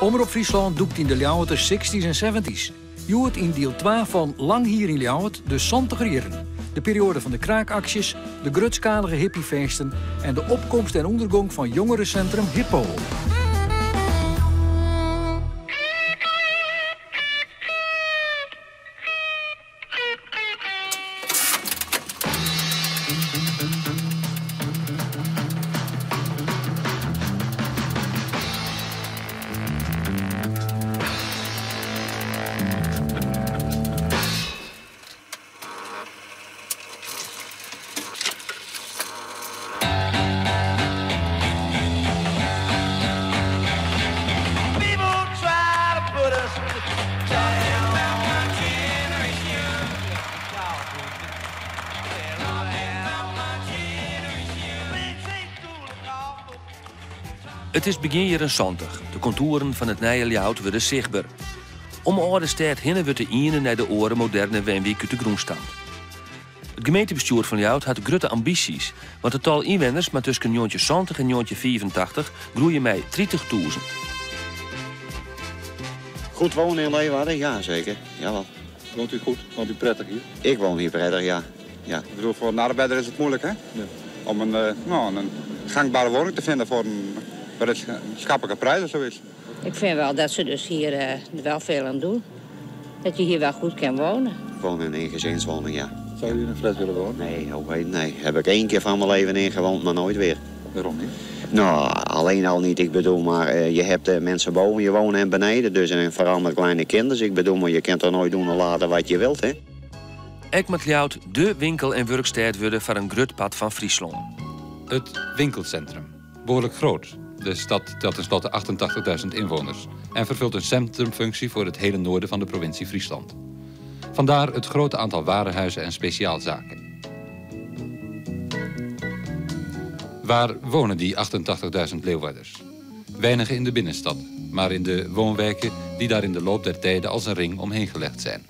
Omroep Friesland doekt in de Ljouwert de 60s en 70s. Je hoort in deel 2 van Lang hier in Ljouwert de 70 jaren. De periode van de kraakacties, de grutskalige hippiefeesten en de opkomst en ondergang van jongerencentrum Hippo. Het is begin jaren 70. De contouren van het nieuwe Ljouwert worden zichtbaar. Om oude stad heen wordt de ene naar de oren moderne woonwijk uit de groenstand. Het gemeentebestuur van Ljouwert had grote ambities, want het tal inwoners maar tussen 1970 en 1984 groeien met 30.000. Goed wonen in Leeuwarden? Ja, zeker. Jawel. Woont u goed? Woont u prettig hier? Ik woon hier prettig, ja. Ik bedoel, voor een arbeider is het moeilijk, hè? Ja. Om een gangbare woning te vinden voor een schappelijke prijs of zoiets. Ik vind wel dat ze dus hier wel veel aan doen. Dat je hier wel goed kan wonen. Ik woon in een gezinswoning, ja. Zou u in een flat willen wonen? Nee. Heb ik 1 keer van mijn leven ingewoond, maar nooit weer. Waarom niet? Nou, alleen al niet. Ik bedoel, maar je hebt mensen boven je wonen en beneden. Dus en vooral met kleine kinderen. Ik bedoel, maar je kunt er nooit doen en laten wat je wilt, hè. Ek moet Ljouwert de winkel- en werkstad worden voor een groot pad van Friesland. Het winkelcentrum. Behoorlijk groot. De stad telt tenslotte 88.000 inwoners en vervult een centrumfunctie voor het hele noorden van de provincie Friesland. Vandaar het grote aantal warenhuizen en speciaalzaken. Waar wonen die 88.000 Leeuwarders? Weinigen in de binnenstad, maar in de woonwijken die daar in de loop der tijden als een ring omheen gelegd zijn.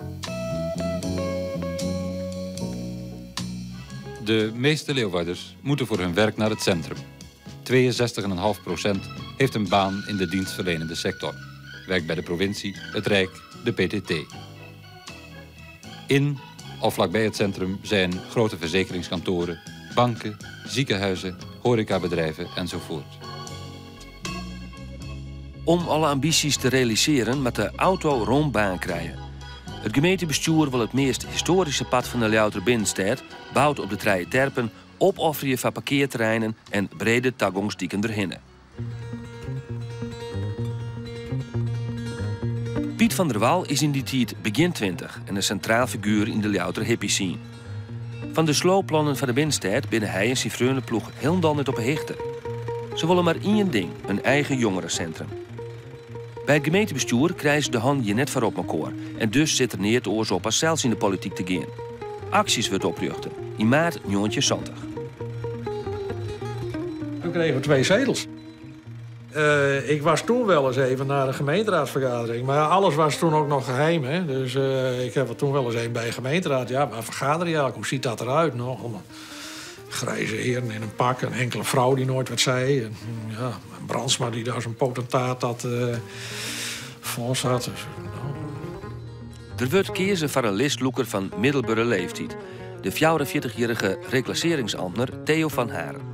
De meeste Leeuwarders moeten voor hun werk naar het centrum. 62,5% heeft een baan in de dienstverlenende sector. Werkt bij de provincie, het Rijk, de PTT. In of vlakbij het centrum zijn grote verzekeringskantoren, banken, ziekenhuizen, horecabedrijven enzovoort. Om alle ambities te realiseren moet de auto rondbaan krijgen. Het gemeentebestuur wil het meest historische pad van de Ljouwerter Binnenstad, bouwd op de Treie Terpen, opofferen van parkeerterreinen en brede toegangsdieken erhinnen. Piet van der Wal is in die tijd begin 20 en een centraal figuur in de Ljouwerter hippie scene. Van de sloopplannen van de Binnenstad binnen hij en zijn vreundenploeg helemaal niet op een hechten. Ze willen maar één ding, een eigen jongerencentrum. Bij het gemeentebestuur krijgen de hand je net voor op elkaar en dus zit er neer te oorzaak als zelfs in de politiek te gaan. Acties wordt oprichten, in maart 1970. Toen kregen we 2 zetels. Ik was toen wel eens even naar de gemeenteraadsvergadering. Maar alles was toen ook nog geheim. Hè? Dus ik heb er toen wel eens even bij de gemeenteraad. Ja, maar vergaderen eigenlijk? Hoe ziet dat eruit nog? Grijze heren in een pak. Een enkele vrouw die nooit wat zei. En, ja, Brandsma die daar zo'n potentaat dat vol zat. Dus, Er wordt kiezen voor een listloeker van middelbare leeftijd. De 44-jarige reclasseringsambtenaar Theo van Haren.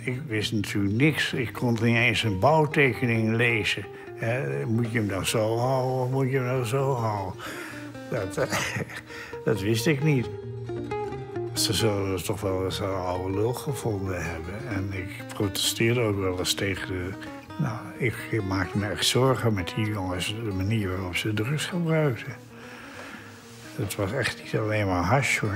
Ik wist natuurlijk niks. Ik kon niet eens een bouwtekening lezen. Moet je hem dan zo houden of moet je hem dan zo houden? Dat wist ik niet. Ze zullen toch wel eens een oude lul gevonden hebben. En ik protesteerde ook wel eens tegen de... Nou, ik maakte me echt zorgen met die jongens, de manier waarop ze drugs gebruikten. Het was echt niet alleen maar hash, hoor.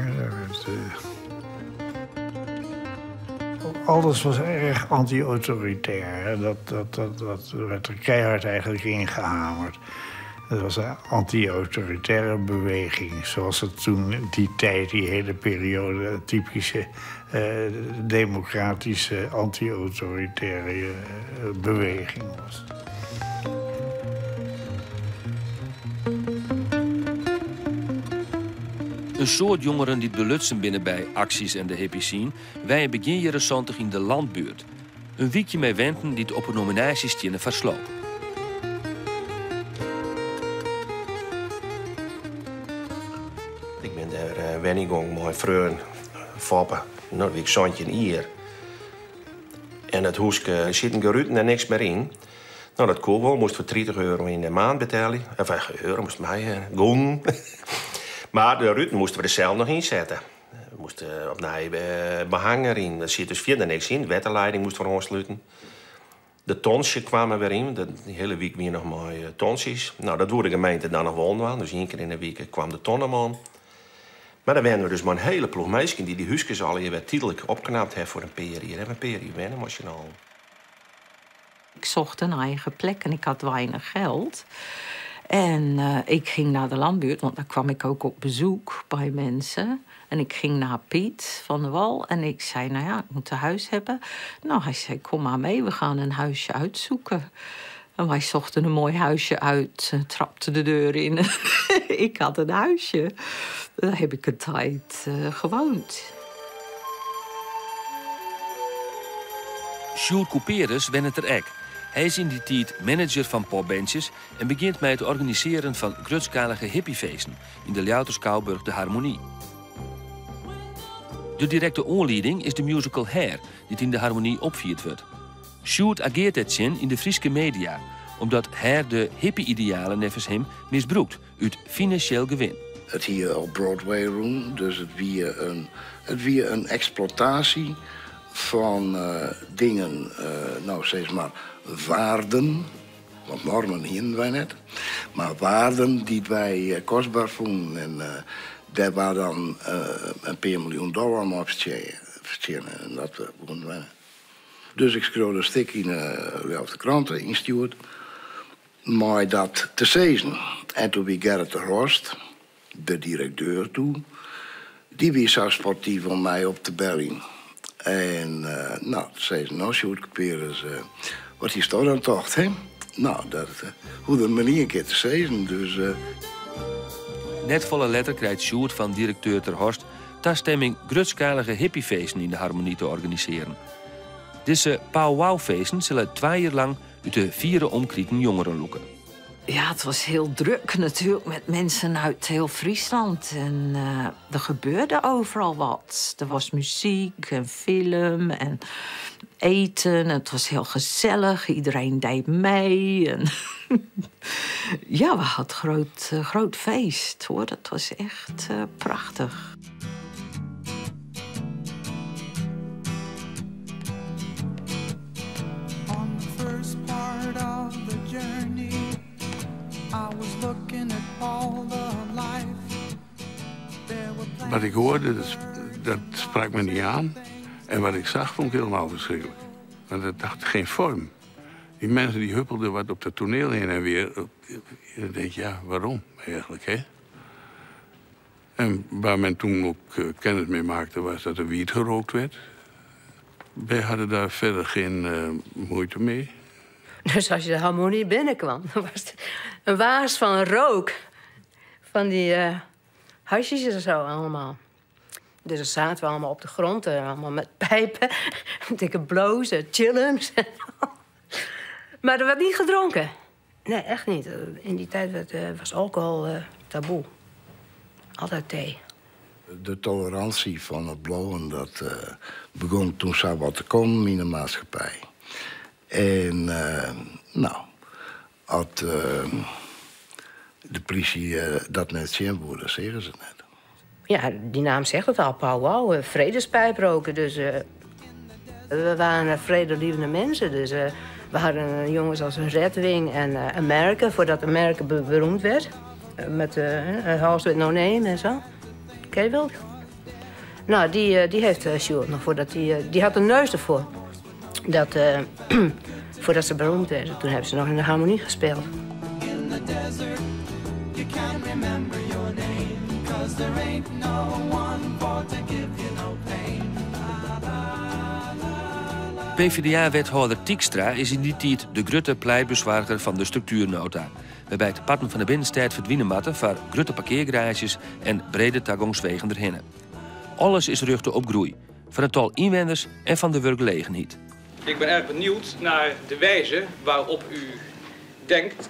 Alles was erg anti-autoritair. Dat werd er keihard eigenlijk ingehamerd. Het was een anti-autoritaire beweging. Zoals het toen in die tijd, die hele periode, een typische democratische anti-autoritaire beweging was. Een soort jongeren die belutsen binnen bij acties en de hippie scene, wij begin jaren 70 in de landbuurt. Een wiekje met wenten die het op een nominatie stinnen versloop. ben ik ook mijn vriend foppen. Nou, ik zandje een ier. En het huisje zit een geruten en niks meer in. Nou, dat kon wel. Moest voor €30 in de maand betalen. Enfin, euro moest mij gaan. Maar de ruten moesten we er zelf nog inzetten. We moesten opnieuw behanger in. Er zit dus verder niks in. De waterleiding moest voor ons sluiten. De tonsje kwamen weer in. De hele week weer nog maar tonsjes. Nou, dat doet de gemeente dan nog wel aan. Dus 1 keer in de week kwam de tonneman. Maar dan werden we dus maar een hele ploeg meisjes die huisjes al weer tijdelijk opknapt hebben voor een periode. Een periode wennen moest je al. Ik zocht een eigen plek en ik had weinig geld. En ik ging naar de landbuurt, want daar kwam ik ook op bezoek bij mensen. En ik ging naar Piet van der Wal en ik zei, nou ja, ik moet een huis hebben. Nou, hij zei, kom maar mee, we gaan een huisje uitzoeken. En wij zochten een mooi huisje uit, trapten de deur in. Ik had een huisje. Daar heb ik een tijd gewoond. Sjoerd Couperus went het er ek. Hij is in die tijd manager van popbandjes en begint met het organiseren van grootschalige hippiefeesten in de Ljouwerskouwburg de Harmonie. De directe aanleiding is de musical Hair, die in de Harmonie opgevoerd wordt. Sjoerd ageert het in de Friese media, omdat Hair de hippie-idealen nevens hem misbruikt uit financieel gewin. Het hier op Broadway room, dus het weer een exploitatie van dingen, nou zeg maar waarden, want normen hielden wij net, maar waarden die wij kostbaar vonden. En daar waren dan een paar $1 miljoen op verdienen en dat vonden wij. Dus ik schreef een stuk in de kranten instuurd, maar dat te zeggen. En toen wie Gerrit de Horst, de directeur toen, die was zo sportief om mij op te bellen. En nou, zei ze, nou, Sjoerd Couperus, wat is dat dan toch, hè? Nou, dat hoefde me niet een keer te zeggen, dus... Net volle letter krijgt Sjoerd van directeur Ter Horst toestemming grootschalige hippiefeesten in de Harmonie te organiseren. Deze powwowfeesten zullen 2 jaar lang uit de 4 omkrieten jongeren loeken. Ja, het was heel druk natuurlijk met mensen uit heel Friesland. En er gebeurde overal wat. Er was muziek en film en eten. Het was heel gezellig. Iedereen deed mee. En ja, we hadden groot feest, hoor. Dat was echt prachtig. Wat ik hoorde, dat sprak me niet aan. En wat ik zag, vond ik helemaal verschrikkelijk. Want dat had geen vorm. Die mensen die huppelden wat op het toneel heen en weer. Dan denk je, ja, waarom eigenlijk, hè? En waar men toen ook kennis mee maakte, was dat er wiet gerookt werd. Wij hadden daar verder geen moeite mee. Dus als je de Harmonie binnenkwam, dan was het een waas van rook. Van die huisjes en zo allemaal. Dus dan zaten we allemaal op de grond, allemaal met pijpen, dikke blozen, chillen. Maar er werd niet gedronken. Nee, echt niet. In die tijd was alcohol taboe. Altijd thee. De tolerantie van het blowen, dat begon toen zo wat te komen in de maatschappij. En nou, had de politie dat net zien worden, zeggen ze net. Ja, die naam zegt het al, powwow, vredespijp roken. Dus we waren vredelievende mensen. Dus we hadden jongens als een Redwing en America, voordat America beroemd werd. Met House with No Name en zo. Ken je wel? Nou, die heeft Sjoerd nog voordat die had een neus ervoor. Dat, voordat ze beroemd werden. Toen hebben ze nog in de Harmonie gespeeld. PvdA-wethouder Tiekstra is in die tijd de grote pleitbezwaarder van de structuurnota. Waarbij het paden van de binnenstad verdwijnen matten voor grote parkeergarages en brede toegangswegen erheen. Alles is ruchten op groei. Van het tal inwoners en van de werkgelegenheid. Ik ben erg benieuwd naar de wijze waarop u denkt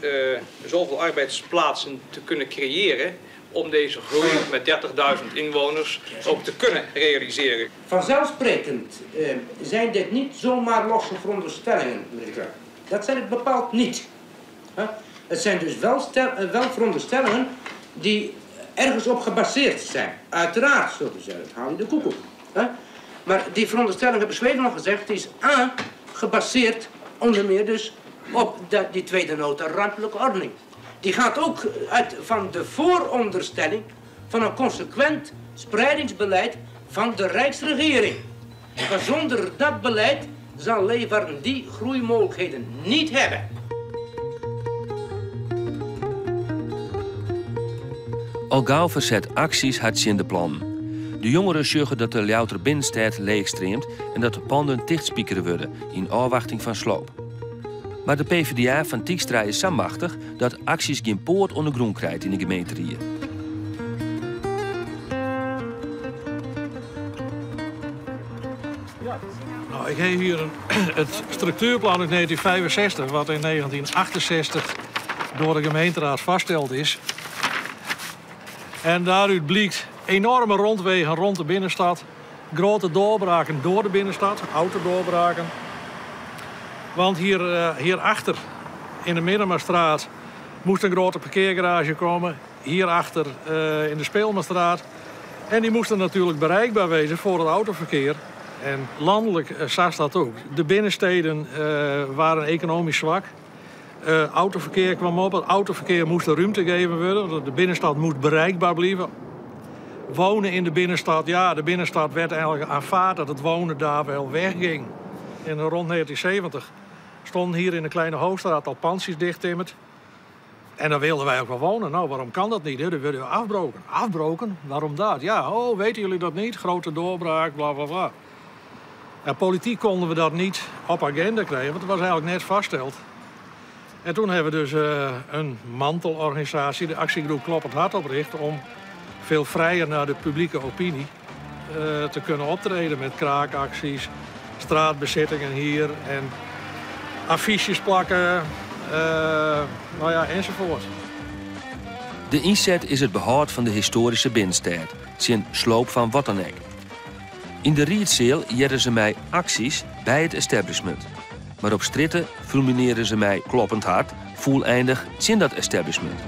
zoveel arbeidsplaatsen te kunnen creëren om deze groei met 30.000 inwoners ook te kunnen realiseren. Vanzelfsprekend zijn dit niet zomaar losse veronderstellingen, meneer Kruijf. Dat zijn het bepaald niet. Het zijn dus wel veronderstellingen die ergens op gebaseerd zijn. Uiteraard, zo te zeggen, haal je de koekoek. Maar die veronderstelling, hebben Zweden nog gezegd, die is A, gebaseerd onder meer dus op die tweede nota ruimtelijke ordening. Die gaat ook uit van de vooronderstelling van een consequent spreidingsbeleid van de Rijksregering. Maar zonder dat beleid zal Leeuwarden die groeimogelijkheden niet hebben. Al gauw verzet acties had ze in de plan. De jongeren zorgen dat de Ljouwter binnenstad leegstreemt en dat de panden dichtspiekeren worden in afwachting van sloop. Maar de PvdA van Tiekstra is zo machtig dat acties geen poort onder groen krijgt in de gemeente hier. Nou, ik heb hier het structuurplan uit 1965, wat in 1968 door de gemeenteraad vastgesteld is. En daaruit blijkt enorme rondwegen rond de binnenstad, grote doorbraken door de binnenstad, autodoorbraken. Want hierachter in de Middenmaarstraat moest een grote parkeergarage komen. Hierachter in de Speelmaarstraat. En die moesten natuurlijk bereikbaar wezen voor het autoverkeer. En landelijk zag dat ook. De binnensteden waren economisch zwak. Autoverkeer kwam op. Het autoverkeer moest er ruimte gegeven worden. De binnenstad moest bereikbaar blijven. Wonen in de binnenstad, ja, de binnenstad werd eigenlijk aanvaard dat het wonen daar wel wegging. En rond 1970 stonden hier in de Kleine Hoogstraat al pansies dichttimmerd. En daar wilden wij ook wel wonen. Nou, waarom kan dat niet? Hè? Dat wilden we afbroken. Afbroken? Waarom dat? Ja, oh, weten jullie dat niet? Grote doorbraak, bla bla bla. En politiek konden we dat niet op agenda krijgen, want het was eigenlijk net vastgesteld. En toen hebben we dus een mantelorganisatie, de actiegroep Kloppend Hart, opgericht om veel vrijer naar de publieke opinie te kunnen optreden met kraakacties, straatbezittingen hier en affiches plakken, nou ja, enzovoort. De inzet is het behoud van de historische binnenstad, zijn sloop van wat dan ook. In de Rietzeel jeren ze mij acties bij het establishment. Maar op stritten fulmineren ze mij kloppend hard, voeleindig in dat establishment.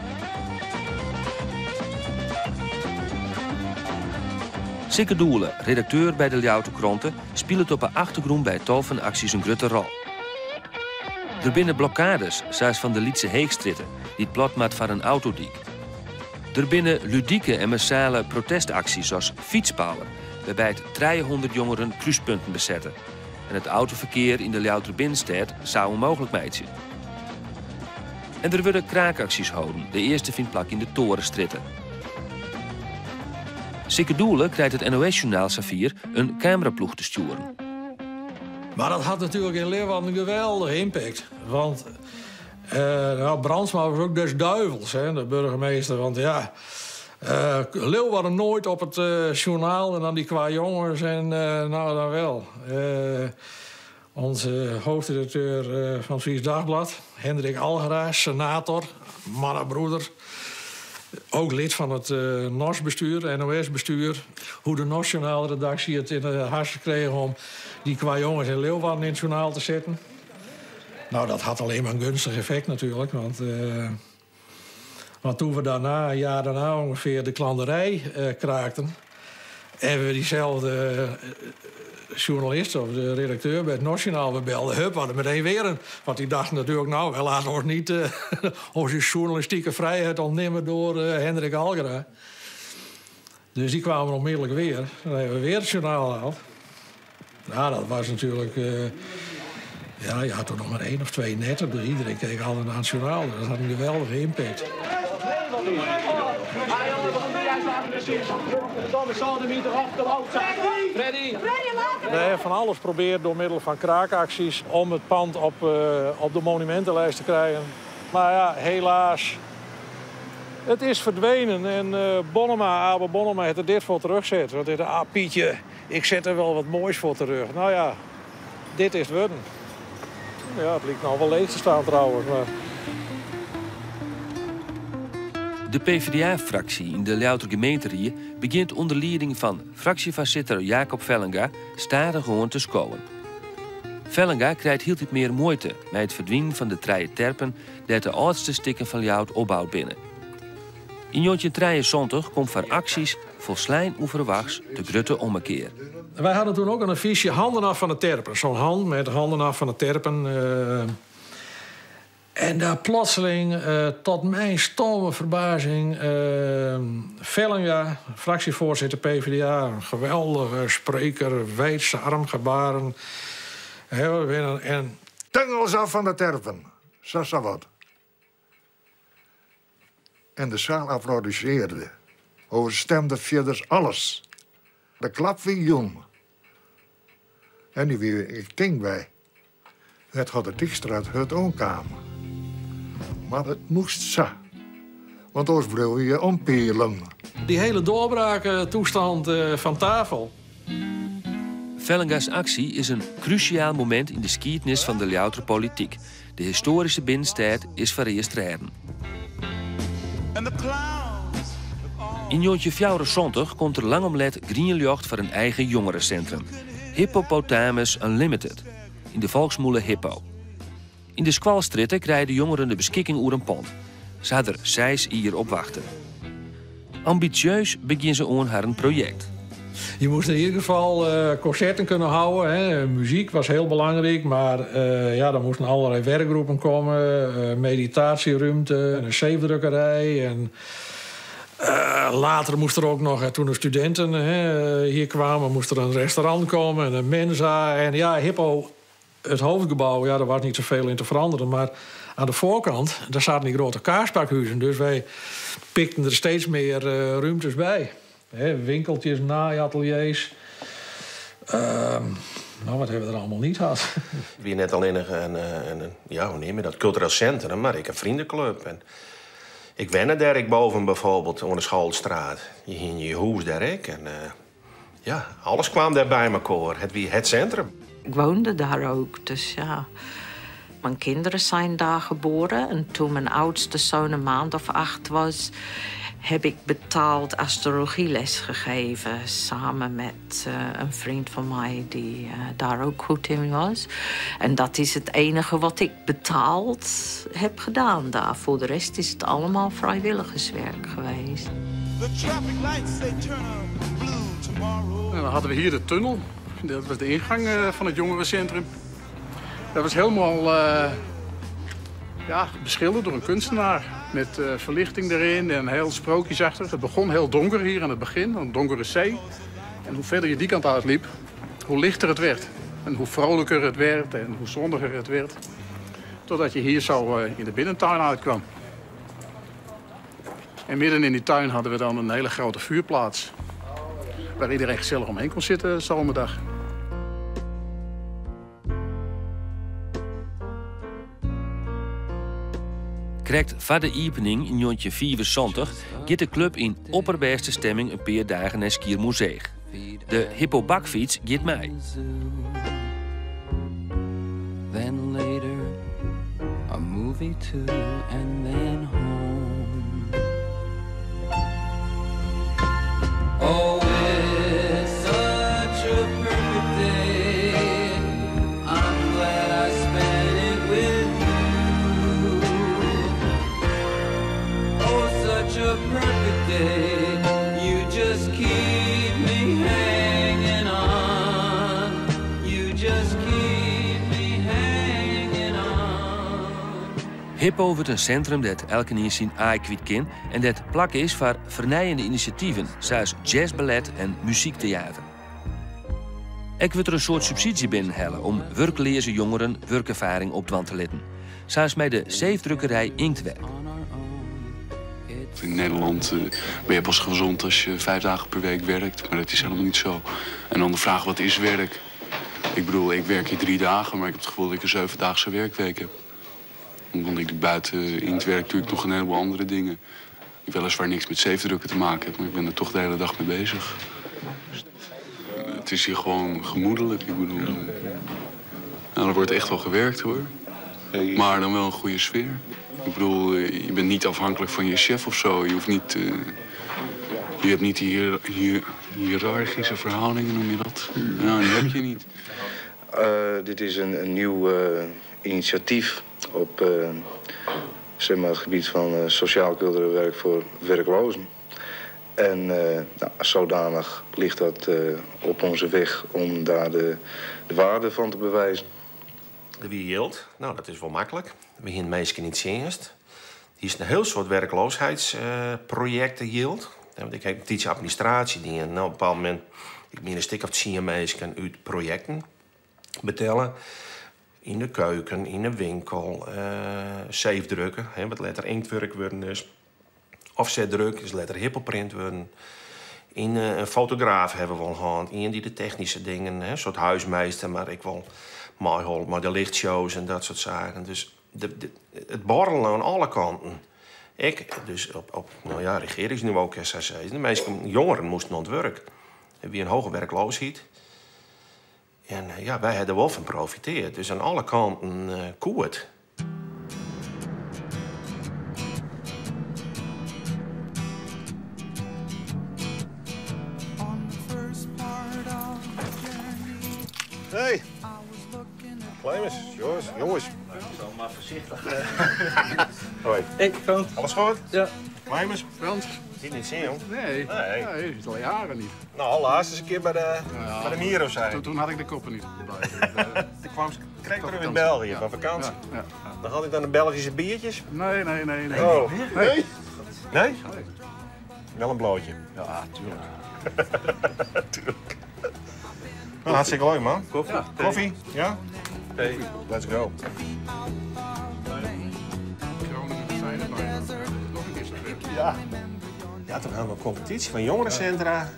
Sikke Doelen, redacteur bij de Ljouwter Kranten, speelt op de achtergrond bij tal van acties een grote rol. Er binnen blokkades, zoals van de Lietse Heegstritten, die het plat maakt van een autodiek. Er binnen ludieke en massale protestacties zoals fietspower, waarbij het 300 jongeren kruispunten bezetten. En het autoverkeer in de Ljouwter binnenstad zou onmogelijk meidje. En er worden kraakacties houden. De eerste vindt plak in de Torenstritten. Sikke Doelen krijgt het NOS-journaal Safir een cameraploeg te sturen. Maar dat had natuurlijk in Leeuwarden een geweldige impact. Want Brandsma was ook des duivels, hè, de burgemeester. Want ja, Leeuwarden nooit op het journaal en dan die qua jongens en nou dan wel. Onze hoofdredacteur van het Fries Dagblad, Hendrik Algeraas, senator, mannenbroeder. Ook lid van het NOS-bestuur, NOS-bestuur. Hoe de nationale redactie het in de hars kreeg om die qua jongens in Leeuwarden in het journaal te zetten. Nou, dat had alleen maar een gunstig effect natuurlijk. Want toen we daarna, een jaar daarna ongeveer, de klanderij kraakten, en we diezelfde journalist of de redacteur bij het Nationaal belden, we hadden meteen weer een. Want die dachten natuurlijk, nou, we laten ons niet onze journalistieke vrijheid ontnemen door Hendrik Algera. Dus die kwamen onmiddellijk weer. Dan hebben we weer het journaal gehaald. Nou, dat was natuurlijk. Ja, je had er nog maar 1 of 2 netten. Dus iedereen keek altijd naar het journaal. Dat had een geweldige impact. Freddy! We hebben van alles geprobeerd door middel van kraakacties om het pand op de monumentenlijst te krijgen. Maar ja, helaas. Het is verdwenen en Abel Bonnema heeft er dit voor terugzet. Want hij dacht, Pietje, ik zet er wel wat moois voor terug. Nou ja, dit is het worden. Ja, het lijkt nou wel leeg te staan trouwens. Maar... De PvdA-fractie in de Ljouwter gemeenterie begint onder leiding van fractievoorzitter Jacob Vellenga stadig gewoon te scoren. Vellenga krijgt heel iets meer moeite met het verdwijnen van de treie terpen dat de oudste stikken van Ljout opbouwt binnen. In 1973 komt voor acties volslijn onverwachts de grutte ommekeer. Wij hadden toen ook een affiche handen af van de terpen. Zo'n hand met handen af van de terpen. En daar plotseling, tot mijn stomme verbazing, Vellenga, fractievoorzitter PvdA, een geweldige spreker, wijdse armgebaren. En tengels af van de terpen. Zo wat. En de zaal applaudisseerde. Overstemde verder alles. De klap wie jong. En nu weer ik ging bij. Het had de Dikstraat het onkamer. Maar het moest zo. Want anders bleef je ompelen. Die hele doorbraaktoestand van tafel. Vellenga's actie is een cruciaal moment in de geschiedenis van de Ljouwter politiek. De historische binnenstad is verreestreden. In 1974 komt er lang omlet Grienjocht voor een eigen jongerencentrum. Hippopotamus Unlimited. In de volksmoele Hippo. In de squalstritten krijgen de jongeren de beschikking over een pond. Ze hadden er 6 jaar op wachten. Ambitieus beginnen ze aan haar een project. Je moest in ieder geval concerten kunnen houden. Hè. Muziek was heel belangrijk, maar er moesten allerlei werkgroepen komen. Meditatieruimte, een zeefdrukkerij. En later moest er ook nog, toen de studenten hier kwamen, moest er een restaurant komen en een mensa. En ja, Hippo, het hoofdgebouw, daar was niet zoveel in te veranderen. Maar aan de voorkant, daar zaten die grote kaarsbakhuizen. Dus wij pikten er steeds meer ruimtes bij. Winkeltjes, naaiateliers. Wat hebben we er allemaal niet gehad? Wie net alleen hoe neem je dat, cultureel centrum, maar ik een vriendenclub. En ik wende daar ik boven bijvoorbeeld, aan de Schoolstraat. Je ging je huis daar ik. En alles kwam daar bij elkaar. Het centrum. Ik woonde daar ook, dus ja. Mijn kinderen zijn daar geboren. En toen mijn oudste zoon een maand of 8 was, heb ik betaald astrologieles gegeven. Samen met een vriend van mij die daar ook goed in was. En dat is het enige wat ik betaald heb gedaan daar. Voor de rest is het allemaal vrijwilligerswerk geweest. En dan hadden we hier de tunnel. Dat was de ingang van het jongerencentrum. Dat was helemaal beschilderd door een kunstenaar. Met verlichting erin en heel sprookjesachtig. Het begon heel donker hier aan het begin, een donkere zee. En hoe verder je die kant uitliep, hoe lichter het werd. En hoe vrolijker het werd en hoe zonniger het werd. Totdat je hier zo in de binnentuin uitkwam. En midden in die tuin hadden we dan een hele grote vuurplaats. Waar iedereen gezellig omheen kon zitten zomerdag. Krijgt van de opening in 1974 gaat de club in opperbeste stemming een paar dagen naar Skiermuseum. De Hippo bakfiets gaat mee. Then later a movie too and then home. Oh, it's such a perfect day. I'm glad I spent it with you. Oh, such a perfect day. You just keep me hanging on. You just keep me hanging on. Hippo wordt een centrum dat elke jaar zijn aai kwijt kan en dat plak is voor vernijende initiatieven, zoals jazzballet en muziektheater. Ik wil er een soort subsidie binnenhalen om werkloze jongeren werkervaring op te letten. Zoals bij de zeefdrukkerij Inktwerk. In Nederland ben je pas gezond als je 5 dagen per week werkt, maar dat is helemaal niet zo. En dan de vraag, wat is werk? Ik bedoel, ik werk hier 3 dagen, maar ik heb het gevoel dat ik een 7-daagse werkweek heb. Want ik buiten Inktwerk doe ik nog een heleboel andere dingen. Die weliswaar niks met zeefdrukken te maken hebben, maar ik ben er toch de hele dag mee bezig. Het is hier gewoon gemoedelijk, ik bedoel. Er wordt echt wel gewerkt, hoor. Maar dan wel een goede sfeer. Ik bedoel, je bent niet afhankelijk van je chef of zo. Je hoeft niet... je hebt niet die hiërarchische verhoudingen, noem je dat? Nou, die heb je niet. Dit is een nieuw initiatief op zeg maar het gebied van sociaal-cultureel werk voor werklozen. En zodanig ligt dat op onze weg om daar de waarde van te bewijzen. Wie hield? Nou, dat is wel makkelijk. We hebben mensen niet eerst. Die is een heel soort werkloosheidsprojecten hield. Want ik heb een tijdje administratie die nou, op een bepaald moment ik ben een stuk of 10 mensen uit projecten betellen. In de keuken, in de winkel, zeefdrukken, wat letter inktwerk worden dus. Offsetdruk, dus letter hippelprint worden. In een fotograaf hebben we al gehad. In die de technische dingen, een soort huismeester, maar ik wil maar de lichtshows en dat soort zaken. Dus het borrelen aan alle kanten. Ik, dus op regeringsniveau, de meeste jongeren moesten aan het werk. En wie een hoge werkloosheid. En wij hebben er wel van profiteerd. Dus aan alle kanten koert. Hey. Kleimers, jongens. Zo maar voorzichtig. Hoi. Hey, Frans. Alles goed? Ja. Kleimers? Frans. Ziet niet zien, jong. Nee, dat is al jaren niet. Nou, laatst eens een keer bij de Miro zijn. Toen had ik de koppen niet bij. Toen kreeg ik terug in België van vakantie. Ja. Dan had ik dan de Belgische biertjes. Nee. Oh. Nee? Nee? Wel een blootje. Ja, tuurlijk. Tuurlijk. Nou, hartstikke leuk, man. Koffie? Ja. Koffie? Ja? Hey. Let's go. Ja. Ja, toen hadden we een competitie van jongerencentra.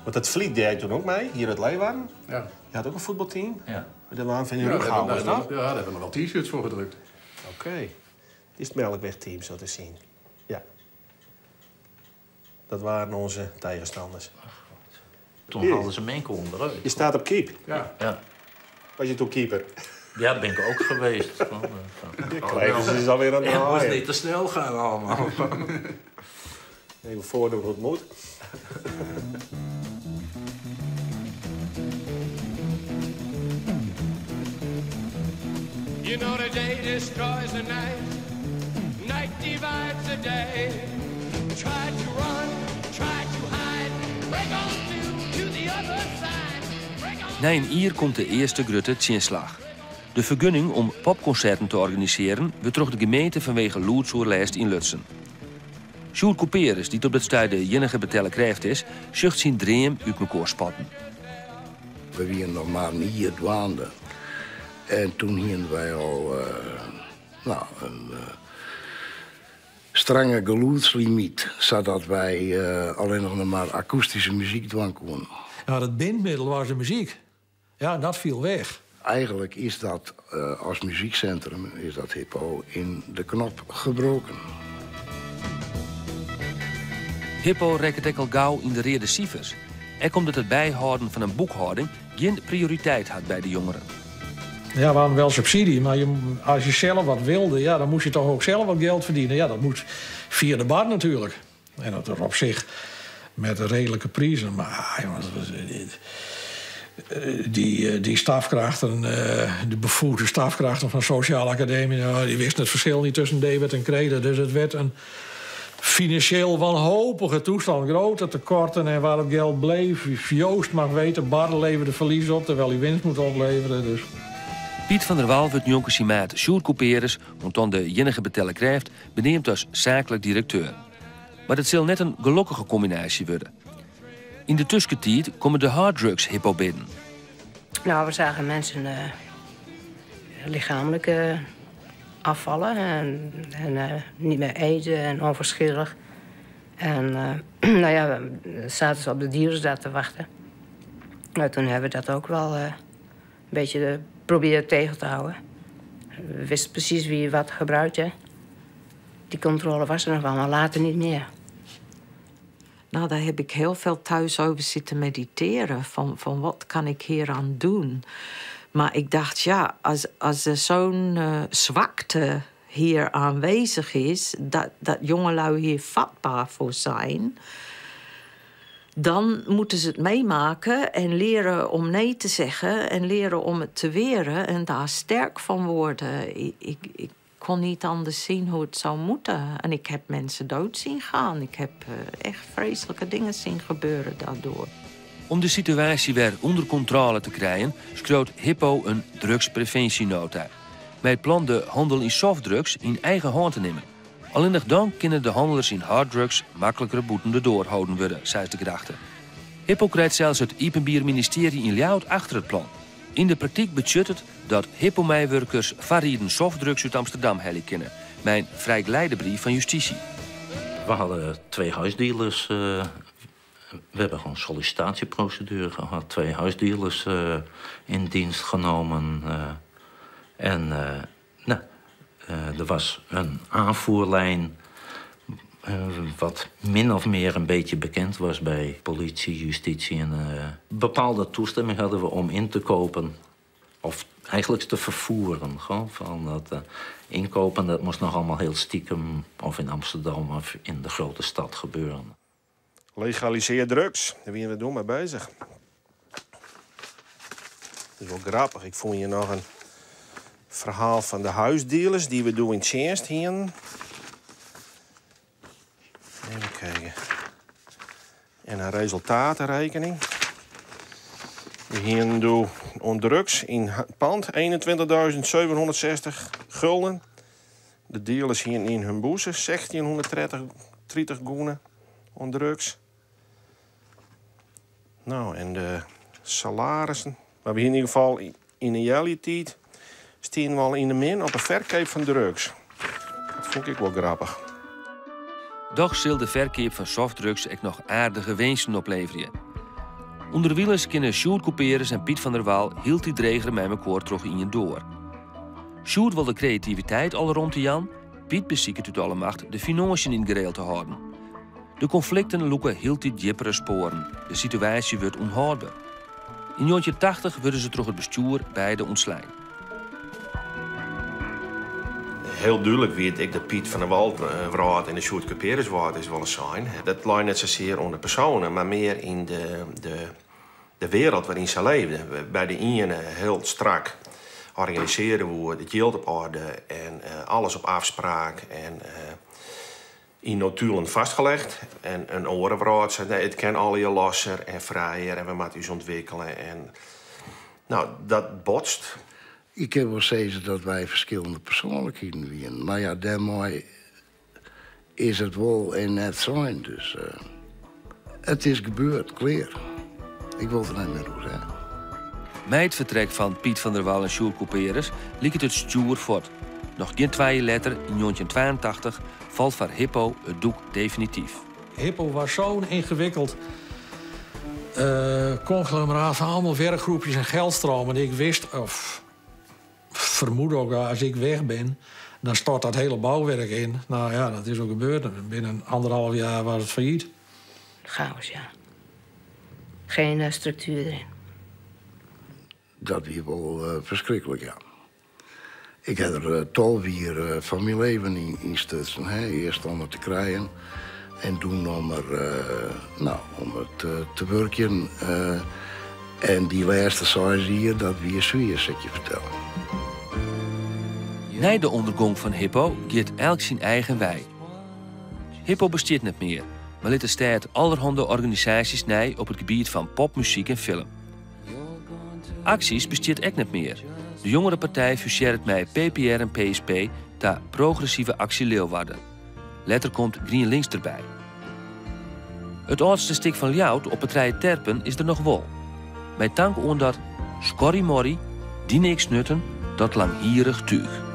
Want het Vliet deed toen ook mee, hier uit Leeuwarden. Ja. Je had ook een voetbalteam. Ja. Dat waren van jullie gouden, is dat? Ja, daar hebben we nog wel t-shirts voor gedrukt. Oké. Dit is het Melkwegteam, zo te zien. Ja. Dat waren onze tegenstanders. Toen hadden ze Menko onderuit. Je staat op keep. Ja. Was je toen keeper? Ja, dat ben ik ook geweest. Kleivers is alweer aan het Het moest draaien. niet te snel gaan allemaal. Even voordoen hoe het moet. You know the day destroys the night. Night divides the day. Try to run, try to hide. Break on through to the other side. Na een uur komt de eerste grutte tjinslag. De vergunning om popconcerten te organiseren wordt door de gemeente vanwege loodsoerlijst in Lutsen. Sjoerd Couperus, die op dat stuit de jinnige betellen krijgt is, zucht zijn dream uit elkaar spatten. We waren nog maar niet hier dwaande. En toen hadden wij al een strenge geluidslimiet, zodat wij alleen nog maar akoestische muziek dwang konden. Ja, het bindmiddel was de muziek. Ja, dat viel weg. Eigenlijk is dat als muziekcentrum is dat Hippo in de knop gebroken. Hippo rekent ook al gauw in de reerde cijfers. Er komt het bijhouden van een boekhouding geen prioriteit had bij de jongeren. Ja, we hadden wel subsidie, maar als je zelf wat wilde, ja, dan moest je toch ook zelf wat geld verdienen. Ja, dat moet via de bar natuurlijk. En dat was op zich met redelijke prijzen. Maar jongens, die stafkrachten, de bevoegde stafkrachten van de Sociale Academie, nou, die wisten het verschil niet tussen debet en credit. Dus het werd een financieel wanhopige toestand. Grote tekorten en waar het geld bleef. Joost mag weten, bar leverde verlies op, terwijl hij winst moet opleveren. Dus. Piet van der Wal wordt jonge simaat Sjoerd Couperus, want dan de jinnige betellen krijgt, beneemt als zakelijk directeur. Maar het zal net een gelukkige combinatie worden. In de tussentijd komen de harddrugs hippo binnen. Nou, we zagen mensen lichamelijk afvallen en niet meer eten en onverschillig. En nou ja, we zaten ze op de dierenstad te wachten. Nou, toen hebben we dat ook wel een beetje proberen tegen te houden. We wisten precies wie wat gebruikte. Die controle was er nog wel, maar later niet meer. Nou, daar heb ik heel veel thuis over zitten mediteren. Van wat kan ik hier aan doen? Maar ik dacht, ja, als er zo'n zwakte hier aanwezig is, dat jongelui hier vatbaar voor zijn, dan moeten ze het meemaken en leren om nee te zeggen en leren om het te weren en daar sterk van worden. Ik kon niet anders zien hoe het zou moeten. En ik heb mensen dood zien gaan. Ik heb echt vreselijke dingen zien gebeuren daardoor. Om de situatie weer onder controle te krijgen, schreeuwt Hippo een drugspreventienota. Met het plan de handel in softdrugs in eigen hand te nemen. Alleen nog dan kunnen de handelaars in harddrugs makkelijker boetende doorhouden worden, zei de gedachte. Hippo krijgt zelfs het Iepenbier ministerie in Ljout achter het plan. In de praktijk betjut het dat Hippo-meewerkers valide softdrugs uit Amsterdam hellen kunnen. Mijn vrijgeleidebrief van justitie. We hadden 2 huisdealers. We hebben gewoon een sollicitatieprocedure gehad. 2 huisdealers in dienst genomen. Er was een aanvoerlijn wat min of meer een beetje bekend was bij politie, justitie. En bepaalde toestemming hadden we om in te kopen. Of eigenlijk te vervoeren. Gewoon van dat inkopen, dat moest nog allemaal heel stiekem. Of in Amsterdam of in de grote stad gebeuren. Legaliseer drugs. Daar zijn we doen mee bezig. Dat is wel grappig. Ik vond hier nog een verhaal van de huisdealers die we doen in Tjenst hier. Even kijken. En een resultatenrekening. We hier doen on drugs in pand 21.760 gulden. De dealers hier in hun boezen 1630 goenen on drugs. Nou, en de salarissen. Maar we hier in ieder geval in een jaar tijd staan we al in de min op een verkoop van drugs. Dat vond ik wel grappig. Doch zal de verkoop van softdrugs ook nog aardige winsten opleveren. Onder wielers kunnen Sjoerd Couperus en Piet van der Waal hield die dreger met elkaar terug in je door. Sjoerd wil de creativiteit al rond de Jan, Piet beziekt uit alle macht de financiën in gereel te houden. De conflicten loeken hield die diepere sporen. De situatie wordt onhoudbaar. In 1980 worden ze terug het bestuur beide ontslagen. Heel duidelijk weet ik dat Piet van der Waal en de Sjoerd Couperus is wel eens zijn. Dat lijkt niet zozeer onder personen, maar meer in de wereld waarin ze leefden. Bij de ene heel strak organiseren we het geld op orde en alles op afspraak en in notulen vastgelegd. En een orenvraat zei, nee, het kan al je losser en vrijer en we moeten ons ontwikkelen. En, nou, dat botst. Ik heb wel steeds dat wij verschillende persoonlijkheden zijn. Maar ja, daarmee is het wel en net zijn. Dus het is gebeurd, klaar. Ik wil er niet meer over zeggen. Met het vertrek van Piet van der Waal en Sjoerd Couperus liep het stuur voort. Nog geen 2 jaar later, in 1982, valt voor Hippo het doek definitief. Hippo was zo'n ingewikkeld conglomeraat van allemaal werkgroepjes en geldstromen. Ik wist, of vermoed ook, als ik weg ben, dan stort dat hele bouwwerk in. Nou ja, dat is ook gebeurd. Binnen 1,5 jaar was het failliet. Chaos, ja. Geen structuur erin. Dat is wel verschrikkelijk, ja. Ik heb er tolvier van mijn leven in stutsen. Eerst om het te krijgen en toen om het te werken. En die laatste zei hier dat we een zwier zet je vertellen. Na de ondergang van Hippo gaat elk zijn eigen wij. Hippo bestaat niet meer, maar liet de stad allerhande organisaties nij op het gebied van popmuziek en film. Acties bestaat ook niet meer. De jongere partij fuseert met PPR en PSP naar Progressieve Actie Leeuwarden. Later komt GreenLinks erbij. Het oudste stuk van Ljout op het Rijen Terpen is er nog wel. Met dank aan dat Scorrie Morrie, die niks nutten, dat langhierig tuig.